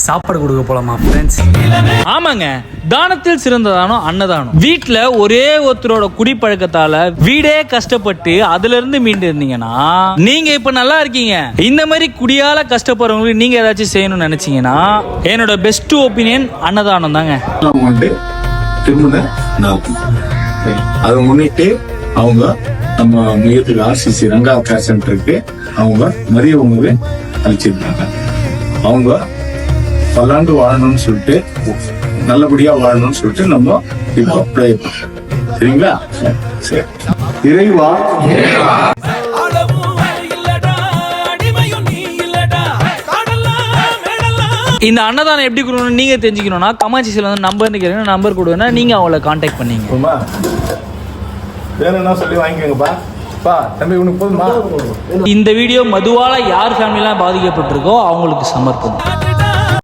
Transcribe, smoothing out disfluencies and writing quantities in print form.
சாப்பாடு கொடுக்க போலாமா ஃப்ரெண்ட்ஸ்? ஆமாங்க, தானத்தில் சிறந்த தானம் அன்னதானம். வீட்டில் ஒரே ஒருத்தரோட குடிப்பழக்கத்தால வீடே கஷ்டப்பட்டு அதுல இருந்து மீண்டு இருந்தீங்கன்னா நீங்க இப்ப நல்லா இருக்கீங்க. இந்த மாதிரி குடியால கஷ்டப்படுறவங்களுக்கு நீங்க ஏதாச்சும் செய்யணும்னு நினைச்சீங்கன்னா என்னோட பெஸ்ட் ஒப்பீனியன் அன்னதானம் தாங்க. அதை முன்னிட்டு அவங்க நம்ம மையத்துக்கு ஆர்சிசி ரங்கா கேர் சென்டருக்கு அவங்க மதிய உணவு அளிச்சிருக்காங்க. அவங்க பல்லாண்டு வாழணும்னு சொல்லிட்டு நல்லபடியா வாழணும்னு சொல்லிட்டு நம்ம இப்போ ப்ரே பண்றோம். சரிங்களா? சரி. இறைவா இந்த அன்னதானம் எப்படி கொடுக்கணும் நீங்க தெரிஞ்சுக்கணும்னா கமாச்சிசில வந்து நம்பர் கொடுங்கன்னா நீங்க அவங்கள கான்டாக்ட் பண்ணீங்க. வேணும்னா சொல்லி வாங்கிக்கோங்கப்பா. தம்பி உனக்கு போதுமா? இந்த வீடியோ மதுவால யார் ஃபேமிலிலாம் பாதிக்கப்பட்டிருக்கோ அவங்களுக்கு சமர்ப்பணம்.